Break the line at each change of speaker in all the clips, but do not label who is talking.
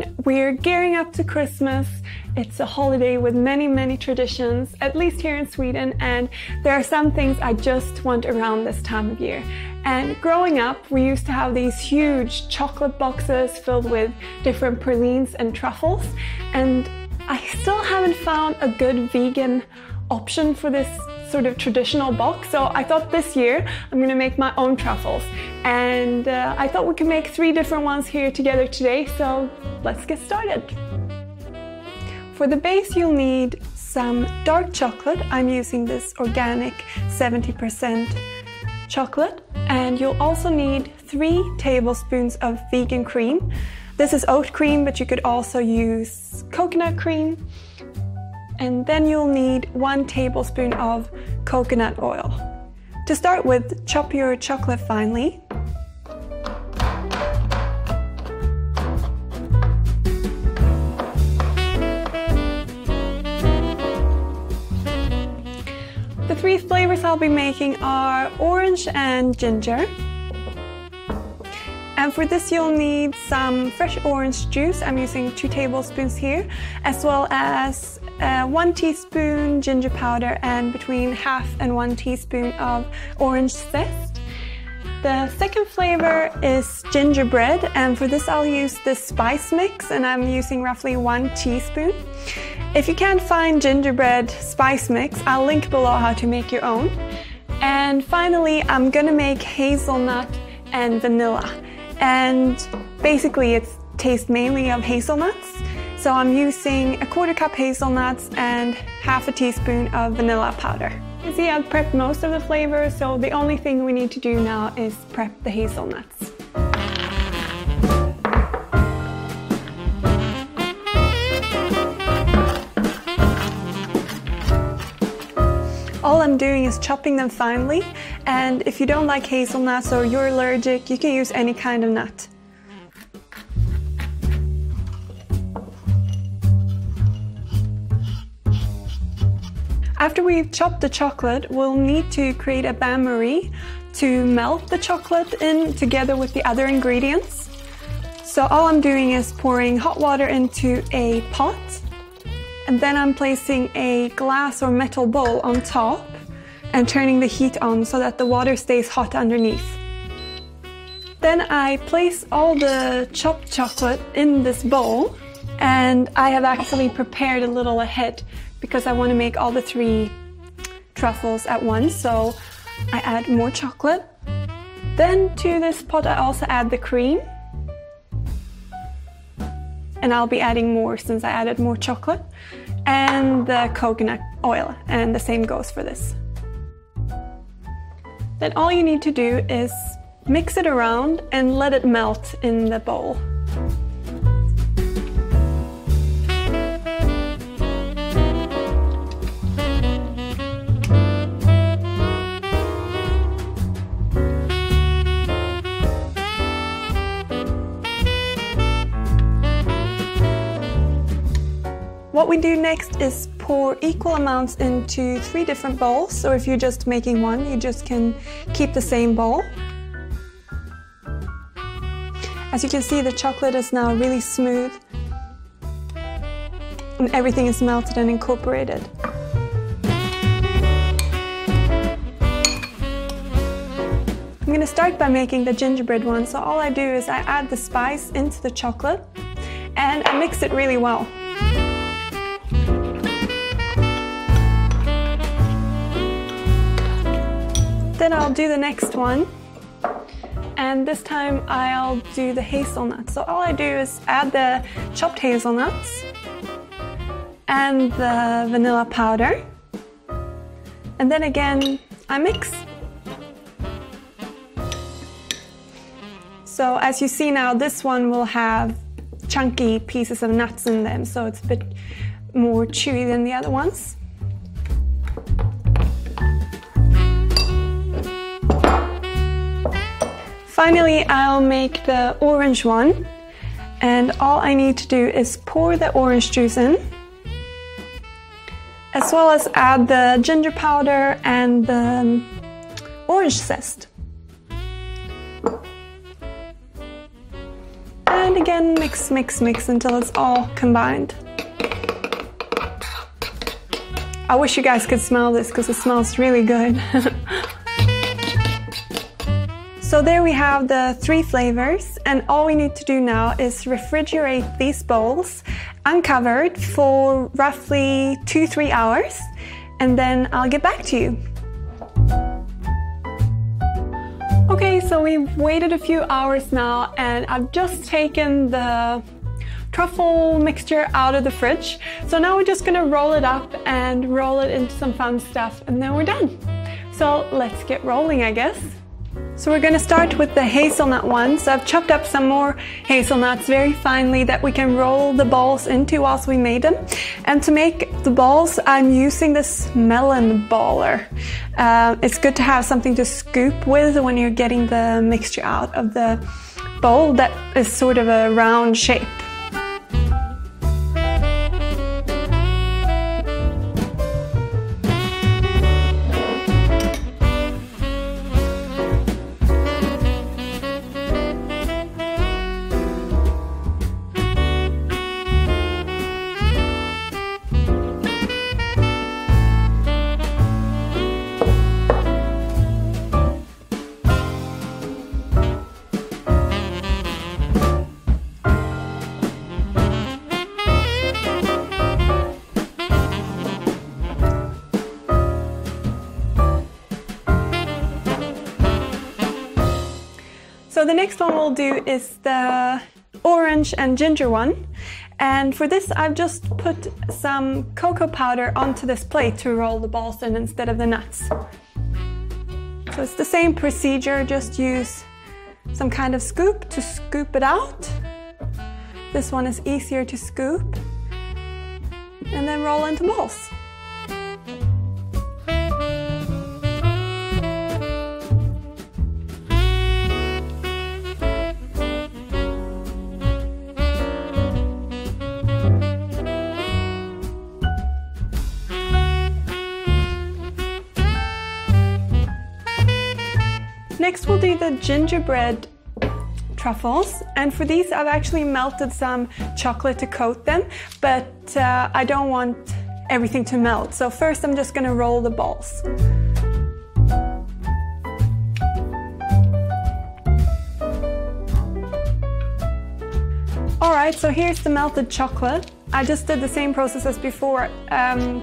everyone, we're gearing up to Christmas. It's a holiday with many, many traditions, at least here in Sweden, and there are some things I just want around this time of year. And growing up, we used to have these huge chocolate boxes filled with different pralines and truffles, and I still haven't found a good vegan option for this sort of traditional box, so I thought this year I'm gonna make my own truffles, and I thought we could make 3 different ones here together today, so let's get started. For the base you'll need some dark chocolate. I'm using this organic 70% chocolate, and you'll also need 3 tablespoons of vegan cream. This is oat cream, but you could also use coconut cream. And then you'll need 1 tablespoon of coconut oil. To start with, chop your chocolate finely. The 3 flavors I'll be making are orange and ginger. And for this you'll need some fresh orange juice. I'm using 2 tablespoons here, as well as 1 teaspoon ginger powder and between half and 1 teaspoon of orange zest. The second flavor is gingerbread, and for this I'll use this spice mix, and I'm using roughly 1 teaspoon. If you can't find gingerbread spice mix, I'll link below how to make your own. And finally, I'm gonna make hazelnut and vanilla. And basically it tastes mainly of hazelnuts. So I'm using 1/4 cup hazelnuts and half a teaspoon of vanilla powder. You see, I've prepped most of the flavors, so the only thing we need to do now is prep the hazelnuts. All I'm doing is chopping them finely, and if you don't like hazelnuts or you're allergic, you can use any kind of nut. After we've chopped the chocolate, we'll need to create a bain-marie to melt the chocolate in together with the other ingredients. So all I'm doing is pouring hot water into a pot, and then I'm placing a glass or metal bowl on top and turning the heat on so that the water stays hot underneath. Then I place all the chopped chocolate in this bowl, and I have actually prepared a little ahead because I want to make all the 3 truffles at once, so I add more chocolate. Then to this pot I also add the cream, and I'll be adding more since I added more chocolate, and the coconut oil, and the same goes for this. Then all you need to do is mix it around and let it melt in the bowl. What we do next is pour equal amounts into 3 different bowls. So if you're just making one, you just can keep the same bowl. As you can see, the chocolate is now really smooth and everything is melted and incorporated. I'm going to start by making the gingerbread one. So all I do is I add the spice into the chocolate and I mix it really well. Then I'll do the next one, and this time I'll do the hazelnuts. So all I do is add the chopped hazelnuts and the vanilla powder, and then again I mix. So as you see now, this one will have chunky pieces of nuts in them, so it's a bit more chewy than the other ones. Finally, I'll make the orange one, and all I need to do is pour the orange juice in, as well as add the ginger powder and the orange zest. And again, mix, mix, mix until it's all combined. I wish you guys could smell this because it smells really good. So there we have the 3 flavors, and all we need to do now is refrigerate these bowls uncovered for roughly 2-3 hours, and then I'll get back to you. Okay, so we've waited a few hours now, and I've just taken the truffle mixture out of the fridge. So now we're just gonna roll it up and roll it into some fun stuff, and then we're done. So let's get rolling, I guess. So we're gonna start with the hazelnut one. So I've chopped up some more hazelnuts very finely that we can roll the balls into whilst we made them. And to make the balls, I'm using this melon baller. It's good to have something to scoop with when you're getting the mixture out of the bowl that is sort of a round shape. So the next one we'll do is the orange and ginger one. And for this, I've just put some cocoa powder onto this plate to roll the balls in instead of the nuts. So it's the same procedure, just use some kind of scoop to scoop it out. This one is easier to scoop. And then roll into balls. Next we'll do the gingerbread truffles, and for these I've actually melted some chocolate to coat them, but I don't want everything to melt. So first I'm just gonna roll the balls. Alright, so here's the melted chocolate. I just did the same process as before,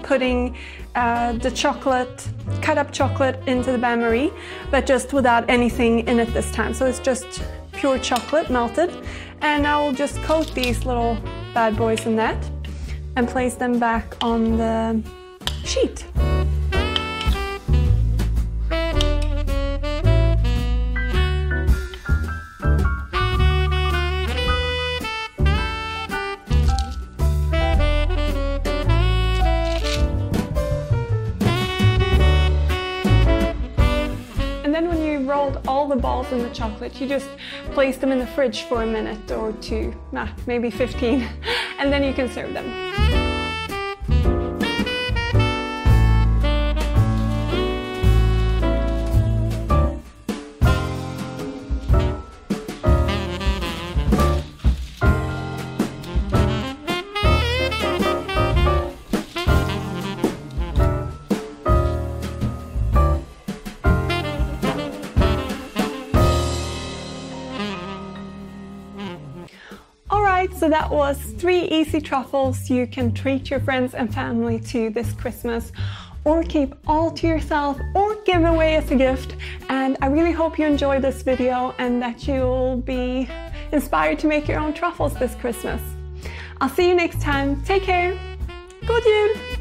putting the chocolate, cut up chocolate into the bain-marie, but just without anything in it this time. So it's just pure chocolate melted. And I will just coat these little bad boys in that and place them back on the sheet. Rolled all the balls in the chocolate, you just place them in the fridge for a minute or two, maybe 15, and then you can serve them. So that was 3 easy truffles you can treat your friends and family to this Christmas, or keep all to yourself, or give away as a gift. And I really hope you enjoyed this video and that you'll be inspired to make your own truffles this Christmas. I'll see you next time. Take care. God jul!